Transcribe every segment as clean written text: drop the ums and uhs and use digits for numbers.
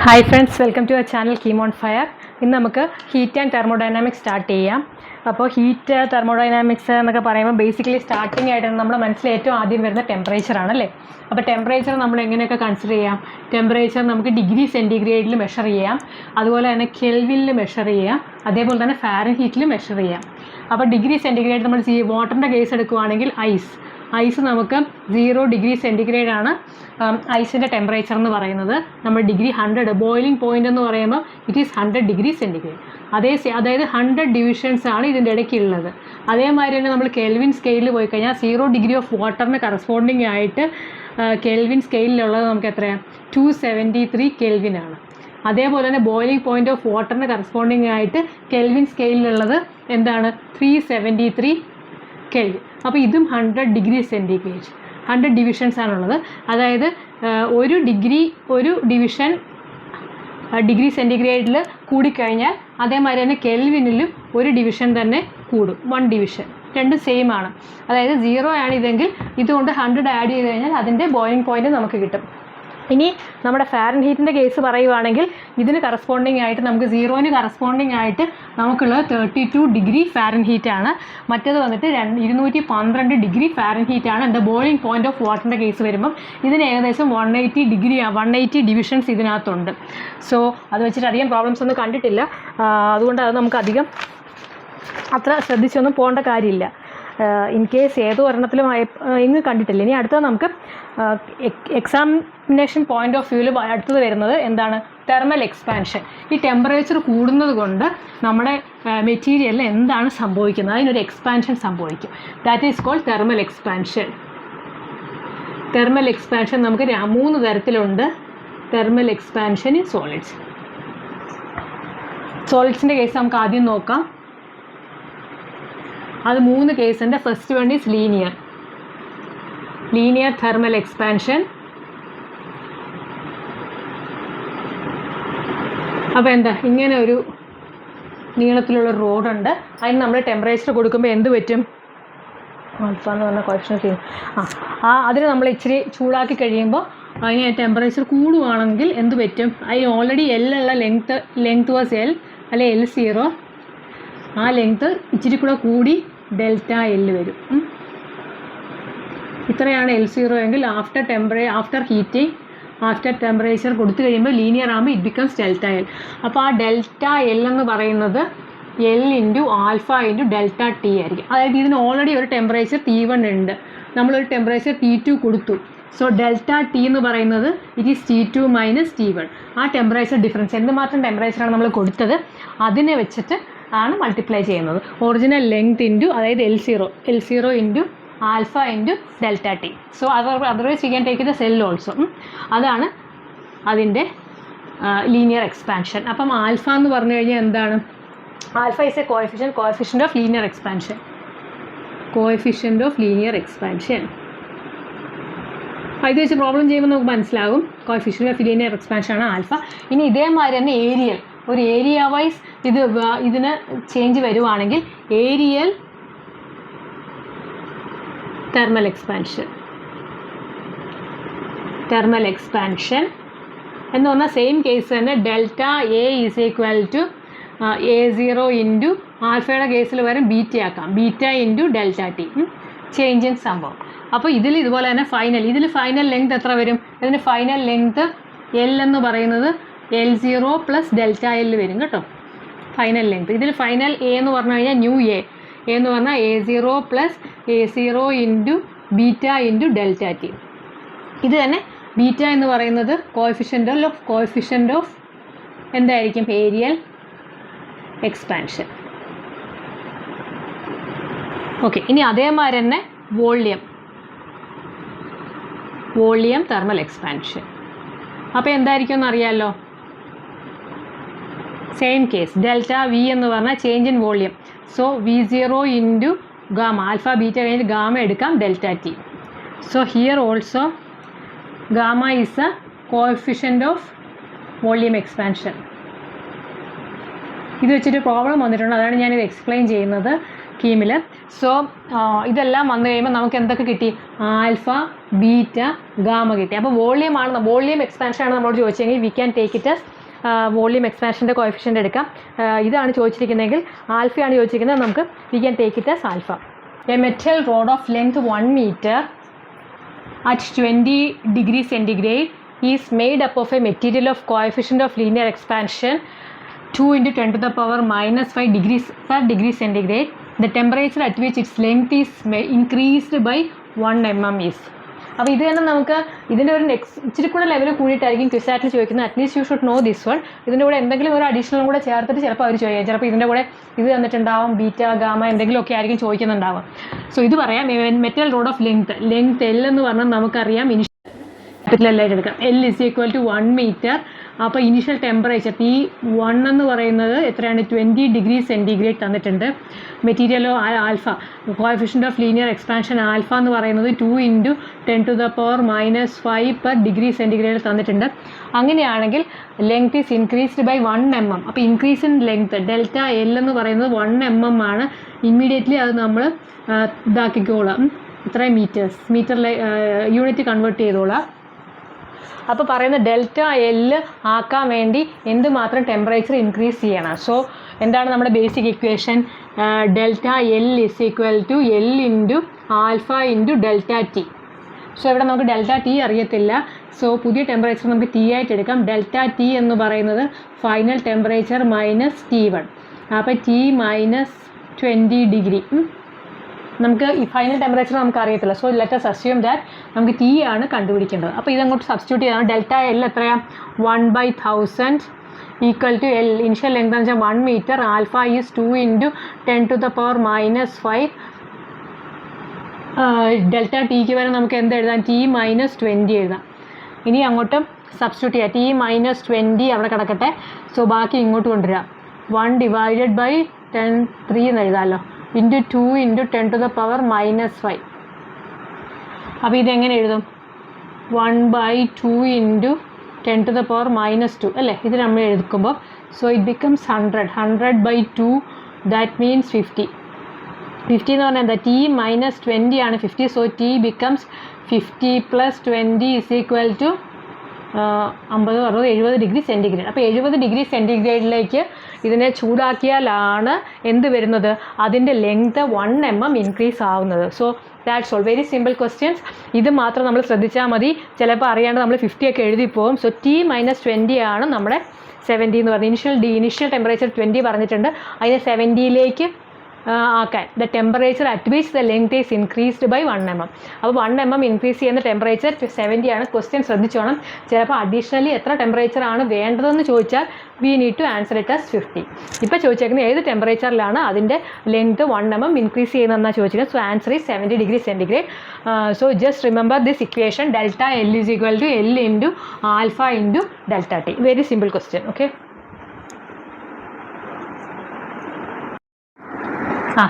Hi friends, welcome to our channel Keep on Fire. ഇന്ന് നമുക്ക് heat and thermodynamics start ചെയ്യാം. അപ്പോൾ heat thermodynamics എന്നൊക്കെ പറയുമ്പോൾ ബേസിക്കലി സ്റ്റാർട്ടിംഗ് ആയിട്ട് നമ്മുടെ മനസ്സിൽ ഏറ്റവും ആദ്യം വരുന്ന ടെമ്പറേച്ചർ ആണല്ലേ. അപ്പോൾ ടെമ്പറേച്ചർ നമ്മൾ എങ്ങനെയൊക്കെ കൺസിഡർ ചെയ്യാം? ടെമ്പറേച്ചർ നമുക്ക് ഡിഗ്രി സെൻറ്റിഗ്രേഡിൽ മെഷർ ചെയ്യാം, അതുപോലെ തന്നെ കെൽവിനിൽ മെഷർ ചെയ്യാം, അതേപോലെ തന്നെ ഫാരൻഹീറ്റിൽ മെഷർ ചെയ്യാം. അപ്പോൾ ഡിഗ്രി സെൻറ്റിഗ്രേഡ് നമ്മൾ വാട്ടറിൻ്റെ കേസ് എടുക്കുകയാണെങ്കിൽ ഐസ് നമുക്ക് 0 ഡിഗ്രി സെൻറ്റിഗ്രേഡാണ് ഐസിൻ്റെ ടെമ്പറേച്ചർ എന്ന് പറയുന്നത്. നമ്മൾ ഡിഗ്രി 100 ബോയിലിംഗ് പോയിൻ്റ് എന്ന് പറയുമ്പോൾ ഇറ്റ് ഈസ് 100 ഡിഗ്രി സെൻറ്റിഗ്രേഡ്. അതായത് 100 ഡിവിഷൻസ് ആണ് ഇതിൻ്റെ ഇടയ്ക്കുള്ളത്. അതേമാതിരി തന്നെ നമ്മൾ കെൽവിൻ സ്കെയിലിൽ പോയി കഴിഞ്ഞാൽ 0 ഡിഗ്രി ഓഫ് വാട്ടറിന് കറസ്പോണ്ടിങ് ആയിട്ട് കെൽവിൻ സ്കെയിലിലുള്ളത് നമുക്ക് എത്രയാണ്? 273 കെൽവിനാണ്. അതേപോലെ തന്നെ ബോയിലിംഗ് പോയിൻ്റ് ഓഫ് വാട്ടറിന് കറസ്പോണ്ടിങ് ആയിട്ട് കെൽവിൻ സ്കെയിലിലുള്ളത് എന്താണ്? 373 കെൽവിൻ. അപ്പോൾ ഇതും 100 ഡിഗ്രി സെൻറ്റിഗ്രേഡ്, 100 ഡിവിഷൻസ് ആണുള്ളത്. അതായത് ഒരു ഡിവിഷൻ ഡിഗ്രി സെൻറ്റിഗ്രേഡിൽ കൂടിക്കഴിഞ്ഞാൽ അതേമാതിരി തന്നെ കെൽവിനിലും ഒരു ഡിവിഷൻ തന്നെ കൂടും, 1 ഡിവിഷൻ. രണ്ടും സെയിം ആണ്. അതായത് 0 ആണ് ഇതെങ്കിൽ ഇതുകൊണ്ട് 100 ആഡ് ചെയ്ത് കഴിഞ്ഞാൽ അതിൻ്റെ ബോയിലിംഗ് പോയിൻ്റ് നമുക്ക് കിട്ടും. ഇനി നമ്മുടെ ഫാരൻഹീറ്റിൻ്റെ കേസ് പറയുവാണെങ്കിൽ ഇതിന് കറസ്പോണ്ടിങ് ആയിട്ട് നമുക്ക് 0ന് കറസ്പോണ്ടിങ് ആയിട്ട് നമുക്കുള്ളത് 32 ഡിഗ്രി ഫാരൻഹീറ്റാണ്. മറ്റേത് വന്നിട്ട് 212 ഡിഗ്രി ഫാരൻഹീറ്റാണ്. എന്താ ബോയിലിംഗ് പോയിൻ്റ് ഓഫ് വാട്ടറിൻ്റെ കേസ് വരുമ്പം ഇതിന് ഏകദേശം 180 ഡിവിഷൻസ് ഇതിനകത്തുണ്ട്. സോ അത് വെച്ചിട്ട് അധികം പ്രോബ്ലംസ് ഒന്നും കണ്ടിട്ടില്ല. അതുകൊണ്ട് അത് നമുക്ക് അധികം അത്ര ശ്രദ്ധിച്ചൊന്നും പോകേണ്ട കാര്യമില്ല. ഇൻ കേസ് ഏതോ ഒരെണ്ണത്തിലും ഇങ്ങ് കണ്ടിട്ടില്ല. ഇനി അടുത്തത് നമുക്ക് എക്സാമിനേഷൻ പോയിൻ്റ് ഓഫ് വ്യൂവിൽ അടുത്തത് വരുന്നത് എന്താണ്? Thermal expansion. ഈ ടെമ്പറേച്ചർ കൂടുന്നത് കൊണ്ട് നമ്മുടെ മെറ്റീരിയലിൽ എന്താണ് സംഭവിക്കുന്നത്? അതിനൊരു എക്സ്പാൻഷൻ സംഭവിക്കും. That is called thermal expansion. Thermal expansion നമുക്ക് 3 തരത്തിലുണ്ട്. തെർമൽ എക്സ്പാൻഷൻ ഇൻ സോളിഡ്സിൻ്റെ കേസ് നമുക്ക് ആദ്യം നോക്കാം. അത് 3 കേസുണ്ട്. First one is linear thermal expansion. അപ്പോൾ എന്താ, ഇങ്ങനെ ഒരു നീളത്തിലുള്ള റോഡുണ്ട്. അതിന് നമ്മൾ ടെമ്പറേച്ചർ കൊടുക്കുമ്പോൾ എന്ത് പറ്റും? ആൽഫ എന്ന് പറഞ്ഞ കോഎഫിഷ്യന്റ് അതിന് നമ്മൾ ഇച്ചിരി ചൂടാക്കി കഴിയുമ്പോൾ അതിന് ടെമ്പറേച്ചർ കൂടുകയാണെങ്കിൽ എന്ത് പറ്റും? അതിന് ഓൾറെഡി ഉള്ള ലെങ്ത് വാസ് എൽ അല്ലെ L0. ആ ലെങ്ത്ത് ഇച്ചിരി കൂടെ കൂടി ΔL വരും. ഇത്രയാണ് L0 എങ്കിൽ ആഫ്റ്റർ ടെമ്പറേച്ചർ കൊടുത്തു കഴിയുമ്പോൾ ലീനിയർ ആകുമ്പോൾ ഇറ്റ് ബിക്കംസ് ΔL. അപ്പോൾ ആ ΔL എന്ന് പറയുന്നത് L × ആൽഫ × ΔT ആയിരിക്കും. അതായത് ഇതിന് ഓൾറെഡി ഒരു ടെമ്പറേച്ചർ T1 ഉണ്ട്, നമ്മളൊരു ടെമ്പറേച്ചർ T2 കൊടുത്തു. സോ ΔT എന്ന് പറയുന്നത് ഇറ്റ് ഈസ് T2 - T1. ആ ടെമ്പറേച്ചർ ഡിഫറൻസ്, എന്തുമാത്രം ടെമ്പറേച്ചറാണ് നമ്മൾ കൊടുത്തത് അതിനെ വെച്ചിട്ട് ആണ് മൾട്ടിപ്ലൈ ചെയ്യുന്നത്. ഒറിജിനൽ ലെങ്ത് അതായത് L0 × alpha × ΔT. So otherwise you can take the cell also. അതാണ് അതിൻ്റെ ലീനിയർ എക്സ്പാൻഷൻ. അപ്പം ആൽഫ എന്ന് പറഞ്ഞു കഴിഞ്ഞാൽ എന്താണ്? Alpha is A coefficient of linear expansion. ഇത് വെച്ച് പ്രോബ്ലം ചെയ്യുമ്പോൾ നമുക്ക് മനസ്സിലാകും. കോഎഫിഷ്യൻ്റ് ഓഫ് ലീനിയർ എക്സ്പാൻഷൻ ആണ് ആൽഫ. ഇനി ഇതേമാതിരി തന്നെ ഒരു ഏരിയ വൈസ് ഇതിന് ചേഞ്ച് വരുവാണെങ്കിൽ ഏരിയൽ തെർമൽ എക്സ്പാൻഷൻ എന്ന് പറഞ്ഞാൽ സെയിം കേസ് തന്നെ. ΔA is equal to A0 × ആൽഫയുടെ കേസിൽ വരും ബീറ്റ ആക്കാം, ബീറ്റ × ΔT. ചേഞ്ച് ഇൻ സംഭവം. അപ്പോൾ ഇതുപോലെ തന്നെ ഇതിൽ ഫൈനൽ ലെങ്ത് എത്ര വരും? ഇതിന് ഫൈനൽ ലെങ്ത് L എന്ന് പറയുന്നത് L0 + ΔL വരും കേട്ടോ, ഫൈനൽ ലെങ്ത്. ഇതിൽ ഫൈനൽ A എന്ന് പറഞ്ഞു കഴിഞ്ഞാൽ ന്യൂ A എന്ന് പറഞ്ഞാൽ A0 + A0 × ബീറ്റ × ΔT. ഇത് തന്നെ ബീറ്റ എന്ന് പറയുന്നത് കോഎഫിഷ്യൻ്റ് ഓഫ് എന്തായിരിക്കും? Areal expansion. ഓക്കെ. ഇനി അതേമാതിരി തന്നെ വോളിയം തെർമൽ എക്സ്പാൻഷൻ. അപ്പോൾ എന്തായിരിക്കും എന്നറിയാമല്ലോ. സെയിം കേസ് ΔV എന്ന് പറഞ്ഞാൽ change in volume. So V0 × gamma, alpha beta കഴിഞ്ഞ് ഗാമ എടുക്കാം, ΔT. So here also gamma is A coefficient of volume expansion. ഇത് വെച്ചിട്ട് പ്രോബ്ലം വന്നിട്ടുണ്ട്, അതാണ് ഞാനിത് എക്സ്പ്ലെയിൻ ചെയ്യുന്നത്. കീമിൽ. സോ ഇതെല്ലാം വന്നു കഴിയുമ്പോൾ നമുക്ക് എന്തൊക്കെ കിട്ടി? ആൽഫ, ബീറ്റ, ഗാമ കിട്ടി. അപ്പോൾ വോളിയം എക്സ്പാൻഷൻ ആണ് നമ്മളോട് ചോദിച്ചെങ്കിൽ we can take it as volume എക്സ്പാൻഷൻ്റെ കോഎഫിഷ്യൻ്റ് എടുക്കാം. ഇതാണ് ചോദിച്ചിരിക്കുന്നതെങ്കിൽ ആൽഫയാണ് ചോദിച്ചിരിക്കുന്നത്, നമുക്ക് we can take it as alpha. A metal rod of length 1 meter at 20 degrees centigrade is made up of a material of coefficient of linear expansion 2 into 10 to the power minus 5 degrees per degree centigrade. The temperature at which its length is increased by 1 mm is. അപ്പോൾ ഇത് തന്നെ നമുക്ക് ഇതിൻ്റെ ഒരു ഇച്ചിരി കൂടെ level കൂടിയിട്ടായിരിക്കും ക്വിസാറ്റിൽ ചോദിക്കുന്നത്. At least you should know this one. ഇതിൻ്റെ കൂടെ എന്തെങ്കിലും ഒരു അഡീഷണൽ കൂടെ ചേർത്തിട്ട് ചിലപ്പോൾ അവർ ചോദിക്കാം. ചിലപ്പോൾ ഇതിൻ്റെ കൂടെ ഇത് തന്നിട്ടുണ്ടാവും, ബീറ്റ, ഗാമ എന്തെങ്കിലുമൊക്കെ ആയിരിക്കും ചോദിക്കുന്നുണ്ടാവും. സോ ഇത് പറയാം, metal rod of length L എന്ന് പറഞ്ഞാൽ നമുക്കറിയാം ക്യാപിറ്റലായിട്ട് എടുക്കാം. L is equal to 1 meter. അപ്പോൾ ഇനീഷ്യൽ ടെമ്പറേച്ചർ T1 എന്ന് പറയുന്നത് എത്രയാണ്? 20 degree centigrade തന്നിട്ടുണ്ട്. മെറ്റീരിയലോ alpha, coefficient of linear expansion alpha എന്ന് പറയുന്നത് 2 into 10 to the power minus 5 per degree centigrade തന്നിട്ടുണ്ട്. അങ്ങനെയാണെങ്കിൽ length is increased by 1 mm. അപ്പോൾ increase in length delta L എന്ന് പറയുന്നത് 1 mm ആണ്. ഇമ്മീഡിയറ്റ്ലി അത് നമ്മൾ ഇതാക്കിക്കോളാം, ഇത്രയും മീറ്ററിലെ യൂണിറ്റ് കൺവേർട്ട് ചെയ്തോളാം. അപ്പോൾ പറയുന്നത് ഡെൽറ്റ എൽ ആക്കാൻ വേണ്ടി എന്തുമാത്രം ടെമ്പറേച്ചർ ഇൻക്രീസ് ചെയ്യണം. സോ എന്താണ് നമ്മുടെ basic equation? Delta L is equal to L into alpha into delta T. So ഇവിടെ നമുക്ക് ഡെൽറ്റ ടി അറിയത്തില്ല. സോ പുതിയ ടെമ്പറേച്ചർ നമുക്ക് ടി ആയിട്ട് എടുക്കാം. ഡെൽറ്റ ടി എന്ന് പറയുന്നത് ഫൈനൽ ടെമ്പറേച്ചർ മൈനസ് T1. അപ്പോൾ ടി മൈനസ് 20 ഡിഗ്രി. നമുക്ക് ഈ ഫൈനൽ ടെമ്പറേച്ചർ നമുക്ക് അറിയത്തില്ല. So let us assume that നമുക്ക് ടി ആണ് കണ്ടുപിടിക്കേണ്ടത്. അപ്പോൾ ഇതങ്ങോട്ട് സബ്സ്റ്റിറ്റ്യൂട്ട് ചെയ്യണം. ഡെൽറ്റ എൽ എത്രയാണ്? 1/1000 equal to L. Initial length എന്ന് വെച്ചാൽ 1 meter. Alpha is 2 into 10 to the power minus 5. Delta ടിക്ക് വരെ നമുക്ക് എന്ത് എഴുതാം? ടി മൈനസ് 20 എഴുതാം. ഇനി അങ്ങോട്ട് സബ്സ്റ്റിറ്റ്യൂട്ട് ചെയ്യാം. ടി മൈനസ് 20 അവിടെ കിടക്കട്ടെ. സോ ബാക്കി ഇങ്ങോട്ട് കൊണ്ടുവരാം. 1 divided by 10 3 എന്ന് എഴുതാമല്ലോ. Into 2 into 10 to the power minus 5. അപ്പോൾ ഇതെങ്ങനെ എഴുതും? 1/2 into 10 to the power minus 2 അല്ലേ? ഇത് നമ്മൾ എഴുതുമ്പോൾ so it becomes 100/2 that means 50. 50 എന്ന് പറഞ്ഞാൽ എന്താ? ടി മൈനസ് 20 ആണ് 50. So T becomes 50 + 20 is equal to 50, 60, 70 degree centigrade. അപ്പോൾ 70 ഡിഗ്രി സെൻറ്റിഗ്രേഡിലേക്ക് ഇതിനെ ചൂടാക്കിയാലാണ് എന്ത് വരുന്നത്? അതിൻ്റെ ലെങ്ത് 1 mm ഇൻക്രീസ് ആവുന്നത്. So that's all. Very simple questions. ഇത് മാത്രം നമ്മൾ ശ്രദ്ധിച്ചാൽ മതി. ചിലപ്പോൾ അറിയാണ്ട് നമ്മൾ 50 ഒക്കെ എഴുതി പോകും. സോ ടി മൈനസ് 20 ആണ് നമ്മുടെ 70 എന്ന് പറയുന്നത്. ഇനിഷ്യൽ ടെമ്പറേച്ചർ 20 പറഞ്ഞിട്ടുണ്ട്. അതിനെ 70ലേക്ക് ആക്കാൻ the temperature at which the length is increased by 1 mm. അപ്പോൾ 1 mm ഇൻക്രീസ് ചെയ്യുന്ന ടെമ്പറേച്ചർ 70 ആണ്. ക്വസ്റ്റ്യൻ ശ്രദ്ധിച്ചോണം. ചിലപ്പോൾ അഡീഷണലി എത്ര ടെമ്പറേച്ചർ ആണ് വേണ്ടതെന്ന് ചോദിച്ചാൽ we need to answer it as 50. ഇപ്പോൾ ചോദിച്ചേക്കുന്നത് ഏത് ടെമ്പറേച്ചറിലാണ് അതിൻ്റെ ലെങ്ത് 1 mm ഇൻക്രീസ് ചെയ്യുന്നതെന്നാണ് ചോദിച്ചിരിക്കുന്നത്. So answer is 70 degree centigrade. So just remember this equation. Delta L is equal to L into alpha into delta T. Very simple question. Okay.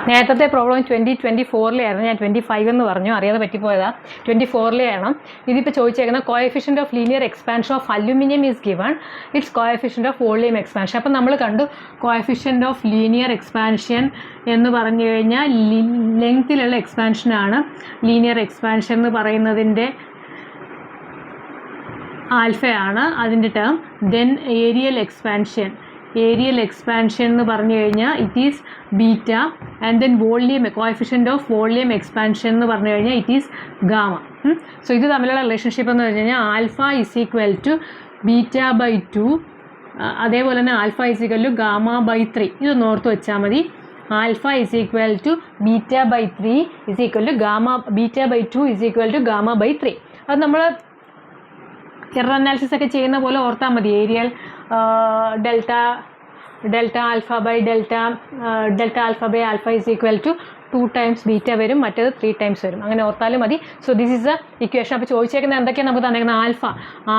നേരത്തെ problem 2024 ഞാൻ 25 എന്ന് പറഞ്ഞു, അറിയാതെ പറ്റിപ്പോയതാണ്. 24 ഇതിപ്പോൾ ചോദിച്ചേക്കുന്ന coefficient of linear expansion of aluminium is given. It's coefficient of volume expansion. അപ്പം നമ്മൾ കണ്ടു കോഎഫിഷ്യൻ്റ് ഓഫ് ലീനിയർ എക്സ്പാൻഷൻ എന്ന് പറഞ്ഞു കഴിഞ്ഞാൽ ലെങ്ത്തിലുള്ള എക്സ്പാൻഷനാണ്. ലീനിയർ എക്സ്പാൻഷൻ എന്ന് പറയുന്നതിൻ്റെ ആൽഫയാണ് അതിൻ്റെ ടേം. ദെൻ ഏരിയൽ എക്സ്പാൻഷൻ എന്ന് പറഞ്ഞു കഴിഞ്ഞാൽ it is beta. And then coefficient of volume expansion എന്ന് പറഞ്ഞു കഴിഞ്ഞാൽ ഇറ്റ് ഈസ് ഗാമ. സോ ഇത് തമ്മിലുള്ള റിലേഷൻഷിപ്പ് എന്ന് പറഞ്ഞു കഴിഞ്ഞാൽ ആൽഫ ഇസ് ഈക്വൽ ടു β/2. അതേപോലെ തന്നെ ആൽഫ ഇസ് ഈക്വൽ ടു γ/3. ഇതൊന്ന് ഓർത്ത് വെച്ചാൽ മതി. Alpha is equal to β/3 is equal to β/2 is equal to γ/3. അത് നമ്മൾ എറർ അനാലിസിസ് ഒക്കെ ചെയ്യുന്ന പോലെ ഓർത്താൽ മതി. Areal delta alpha by alpha is equal to 2 times beta വരും, മറ്റേത് 3 times വരും. അങ്ങനെ ഓർത്താലും മതി. So this is a equation. അപ്പോൾ ചോദിച്ചേക്കുന്നത് എന്തൊക്കെയാണ് നമുക്ക് തന്നേക്കുന്നത്?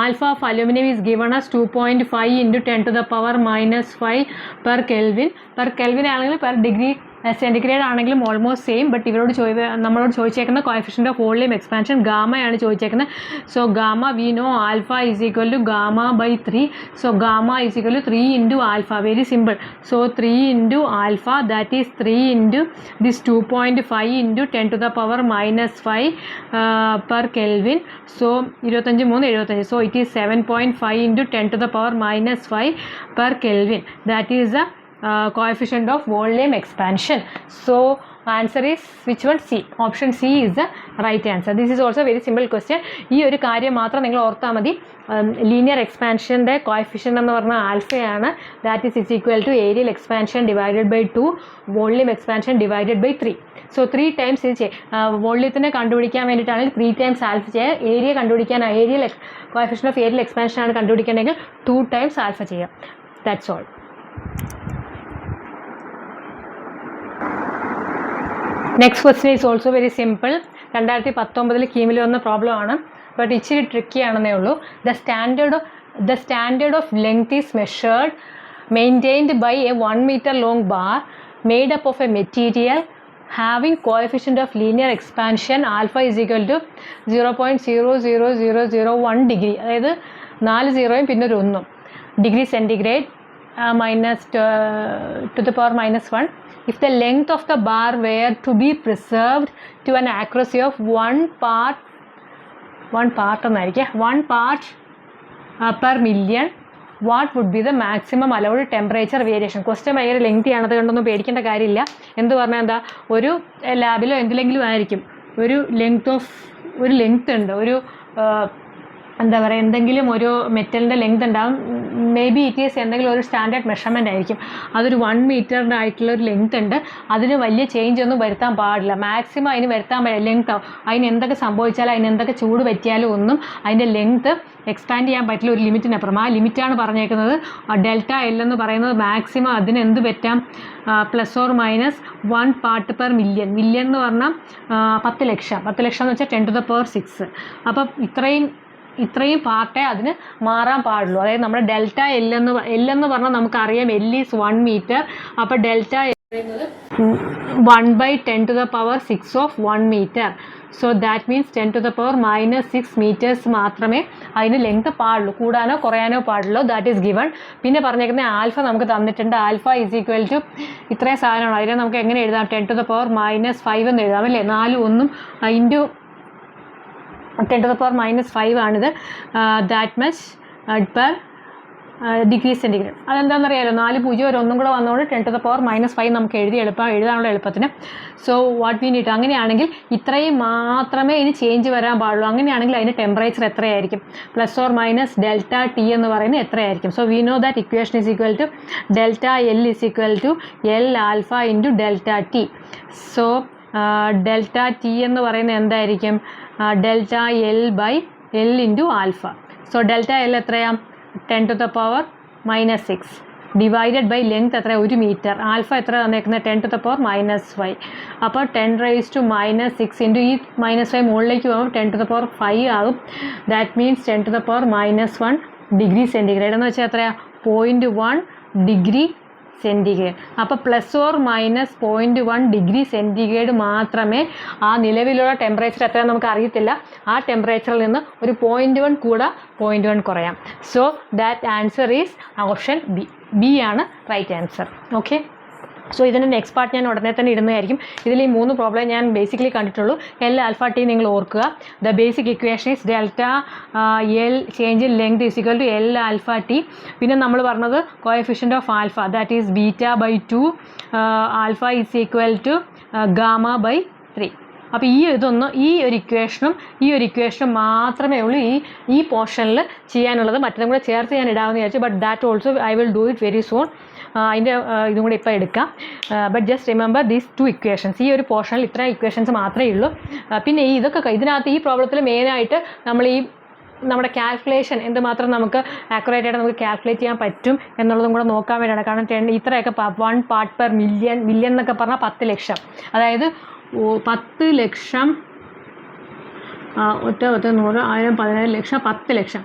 Alpha of aluminium is given as 2.5 into 10 to the power minus 5 per Kelvin ആണെങ്കിൽ per degree സെൻറ്റിഗ്രേഡ് ആണെങ്കിലും ഓൾമോസ്റ്റ് സെയിം. ബട്ട് ഇവരോട് നമ്മളോട് ചോദിച്ചേക്കുന്ന കോഎഫിഷ്യൻ്റ് ഓഫ് വോളിയം എക്സ്പാൻഷൻ ഗാമയാണ് ചോദിച്ചേക്കുന്നത്. So gamma we know alpha is equal to gamma by 3. So gamma is equal to 3 into alpha. Very simple. So 3 into alpha that is 3 into this 2.5 into 10 to the power minus 5 per Kelvin. So 25 3 75. So it is 7.5 into 10 to the power minus 5 per Kelvin. That is the coefficient of volume expansion. So answer is which one? C. Option C is the right answer. This is also a very simple question. ഈ ഒരു കാര്യം മാത്രം നിങ്ങൾ ഓർത്താൽ മതി. Linear എക്സ്പാൻഷൻ്റെ coefficient എന്ന് പറഞ്ഞാൽ ആൽഫയാണ്. That is equal to areal expansion divided by 2 volume expansion divided by 3. So 3 times ഇത് വോളിയത്തിനെ കണ്ടുപിടിക്കാൻ വേണ്ടിയിട്ടാണെങ്കിൽ 3 ടൈംസ് ആൽഫ ചെയ്യുക. ഏരിയ കണ്ടുപിടിക്കാൻ areal coefficient of areal expansion ആണ് കണ്ടുപിടിക്കണമെങ്കിൽ 2 ടൈംസ് ആൽഫ ചെയ്യാം. That's all. Next question is also very simple. 2019 കീമിൽ വന്ന പ്രോബ്ലം ആണ്. ബട്ട് ഇച്ചിരി ട്രിക്കി ആണെന്നേ ഉള്ളൂ. The standard of length is maintained by a 1 meter long bar made up of a material having coefficient of linear expansion alpha is equal to 0.00001 degree. അതായത് 4 സീറോയും പിന്നെ ഒരു 1 degree centigrade to the power minus 1. If the length of the bar were to be preserved to an accuracy of 1 part per million, what would be the maximum allowed temperature variation? Question ഭയങ്കര lengthy ആണ്, അതുകൊണ്ടൊന്നും പേടിക്കേണ്ട കാര്യമില്ല. എന്ത് പറഞ്ഞാൽ എന്താ, ഒരു ലാബിലോ എന്തിലെങ്കിലും ആയിരിക്കും ഒരു ലെങ്ത് ഉണ്ട്, ഒരു എന്താ പറയുക, എന്തെങ്കിലും ഒരു മെറ്റലിൻ്റെ ലെങ്ത് ഉണ്ടാകും. മേ ബി ഇറ്റ് ഈസ് എന്തെങ്കിലും ഒരു സ്റ്റാൻഡേർഡ് മെഷർമെൻ്റ് ആയിരിക്കും. അതൊരു 1 മീറ്ററിൻ്റെ ആയിട്ടുള്ള ഒരു ലെങ്ത് ഉണ്ട്. അതിന് വലിയ ചേഞ്ച് ഒന്നും വരുത്താൻ പാടില്ല. മാക്സിമം അതിന് വരുത്താൻ പറ്റില്ല. ലെങ്ത് അതിന് എന്തൊക്കെ സംഭവിച്ചാലും അതിന് എന്തൊക്കെ ചൂട് പറ്റിയാലും ഒന്നും അതിൻ്റെ ലെങ്ത് എക്സ്പാൻഡ് ചെയ്യാൻ പറ്റില്ല ഒരു ലിമിറ്റിനപ്പുറം. ആ ലിമിറ്റാണ് പറഞ്ഞേക്കുന്നത്. ഡെൽറ്റ എൽ എന്ന് പറയുന്നത് മാക്സിമം അതിന് എന്ത് പറ്റാം, ±1 part per million. മില്യൺ എന്ന് പറഞ്ഞാൽ 10 ലക്ഷം എന്ന് വെച്ചാൽ 10 to the power 6. അപ്പം ഇത്രയും പാർട്ടേ അതിന് മാറാൻ പാടുള്ളൂ. അതായത് നമ്മുടെ ഡെൽറ്റ എൽ എന്ന് പറഞ്ഞാൽ നമുക്കറിയാം എൽ ഈസ് 1 meter. അപ്പോൾ ഡെൽറ്റ എൽ പറയുന്നത് 1/10 to the power 6 of 1 meter. So that means 10 to the power -6 meters മാത്രമേ അതിന് ലെങ്ത് പാടുള്ളൂ. കൂടാനോ കുറയാനോ പാടുള്ളൂ. That is given. പിന്നെ പറഞ്ഞേക്കുന്ന ആൽഫ നമുക്ക് തന്നിട്ടുണ്ട്. ആൽഫ ഈസ് ഈക്വൽ ടു ഇത്രയും സാധനമാണ്. അതിനെ നമുക്ക് എങ്ങനെ എഴുതാം, 10 to the power -5 എന്ന് എഴുതാം അല്ലേ. 4 1 ഇൻറ്റു 10 to the power -5 ആണിത്. That much per degree centigrade. അതെന്താണെന്നറിയാമല്ലോ, 4 0 ഒരു 1 കൂടെ വന്നുകൊണ്ട് 10 to the power -5 നമുക്ക് എഴുതാനുള്ള എളുപ്പത്തിന്. സോ വാട്ട് വി നീഡ്, അങ്ങനെയാണെങ്കിൽ ഇത്രയും മാത്രമേ ഇനി ചേഞ്ച് വരാൻ പാടുള്ളൂ. അങ്ങനെയാണെങ്കിൽ അതിന് ടെമ്പറേച്ചർ എത്രയായിരിക്കും, ± ഡെൽറ്റ ടി എന്ന് പറയുന്നത് എത്രയായിരിക്കും. So we know that equation is equal to delta L is equal to L alpha into delta T. So delta T എന്ന് പറയുന്നത് എന്തായിരിക്കും, delta L by L into alpha. So delta L എത്രയാണ്, 10 to the power -6 divided by length എത്ര, 1 meter. Alpha എത്ര തന്നേക്കുന്നത്, 10 to the power -5. അപ്പോൾ 10⁻⁻6 into ഈ -5 മുകളിലേക്ക് പോകുമ്പോൾ 10 to the power 5 ആകും. That means 10 to the power -1 degree centigrade എന്ന് വെച്ചാൽ എത്രയാണ്, 0.1 ഡിഗ്രി സെൻറ്റിഗ്രേഡ്. അപ്പോൾ ±0.1 ഡിഗ്രി സെൻറ്റിഗ്രേഡ് മാത്രമേ ആ നിലവിലുള്ള ടെമ്പറേച്ചർ എത്രയാണ് നമുക്ക് അറിയത്തില്ല. ആ ടെമ്പറേച്ചറിൽ നിന്ന് ഒരു 0.1 കൂടെ 0.1 കുറയാം. So that answer is option B ആണ് റൈറ്റ് ആൻസർ. ഓക്കെ. സോ ഇതിൻ്റെ നെക്സ്റ്റ് പാർട്ട് ഞാൻ ഉടനെ തന്നെ ഇടുന്നതായിരിക്കും. ഇതിൽ ഈ 3 പ്രോബ്ലം ഞാൻ ബേസിക്കലി കണ്ടിട്ടുള്ളൂ. എൽ ആൽഫ ടി നിങ്ങൾ ഓർക്കുക. The basic equation is delta L change in length is equal to L alpha T. പിന്നെ നമ്മൾ പറഞ്ഞത് coefficient of alpha that is β/2. Alpha is equal to γ/3. അപ്പോൾ ഈ ഒരു ഇക്വേഷനും മാത്രമേ ഉള്ളൂ ഈ പോർഷനിൽ ചെയ്യാനുള്ളത്. മറ്റതും കൂടെ ചേർത്ത് ഞാൻ ഇടാമെന്ന് വിചാരിച്ചു. But that also I will do it very soon. അതിൻ്റെ ഇതും കൂടി ഇപ്പോൾ എടുക്കാം. But just remember these 2 equations. ഈ ഒരു പോർഷനിൽ ഇത്ര ഇക്വേഷൻസ് മാത്രമേ ഉള്ളൂ. പിന്നെ ഇതിനകത്ത് ഈ പ്രോബ്ലത്തിൽ മെയിനായിട്ട് നമ്മൾ നമ്മുടെ കാൽക്കുലേഷൻ എന്തുമാത്രം നമുക്ക് ആക്യുറേറ്റ് ആയിട്ട് നമുക്ക് കാൽക്കുലേറ്റ് ചെയ്യാൻ പറ്റും എന്നുള്ളതും കൂടെ നോക്കാൻ വേണ്ടിയാണ്. കാരണം ഇത്രയൊക്കെ 1 part per million എന്നൊക്കെ പറഞ്ഞാൽ 10 ലക്ഷം. അതായത് 10 ലക്ഷം 100 1000 10 ലക്ഷം 10 ലക്ഷം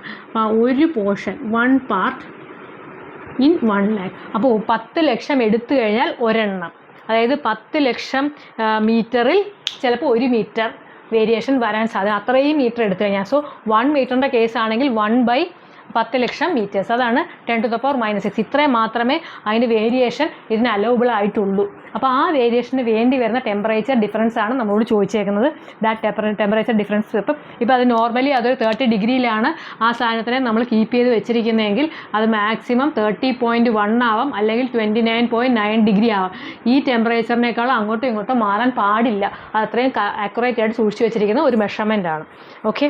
ഒരു പോർഷൻ 1 part in 1 lakh. അപ്പോൾ 10 ലക്ഷം എടുത്തു കഴിഞ്ഞാൽ ഒരെണ്ണം. അതായത് 10 ലക്ഷം മീറ്ററിൽ ചിലപ്പോൾ 1 മീറ്റർ വേരിയേഷൻ വരാൻ സാധ്യത, അത്രയും മീറ്റർ എടുത്തു കഴിഞ്ഞാൽ. സോ 1 മീറ്ററിൻ്റെ കേസാണെങ്കിൽ 1/10 ലക്ഷം മീറ്റേഴ്സ്, അതാണ് 10⁻⁻6. ഇത്രയും മാത്രമേ അതിൻ്റെ വേരിയേഷൻ ഇതിന് അലൗബിൾ ആയിട്ടുള്ളൂ. അപ്പോൾ ആ വേരിയേഷന് വേണ്ടി വരുന്ന ടെമ്പറേച്ചർ ഡിഫറൻസ് ആണ് നമ്മളോട് ചോദിച്ചേക്കുന്നത്. ദാറ്റ് ടെമ്പറേച്ചർ ഡിഫറൻസ് ഇപ്പോൾ അത് നോർമലി അതൊരു 30 ഡിഗ്രിയിലാണ് ആ സാധനത്തിനെ നമ്മൾ കീപ്പ് ചെയ്ത് വെച്ചിരിക്കുന്നതെങ്കിൽ അത് മാക്സിമം 30.1 ആവാം, അല്ലെങ്കിൽ 29.9 ഡിഗ്രി ആവാം. ഈ ടെമ്പറേച്ചറിനേക്കാളും അങ്ങോട്ടും ഇങ്ങോട്ടും മാറാൻ പാടില്ല. അത് അത്രയും ആക്യുറേറ്റ് ആയിട്ട് സൂക്ഷിച്ച് വെച്ചിരിക്കുന്ന ഒരു മെഷർമെൻ്റ് ആണ്. ഓക്കെ.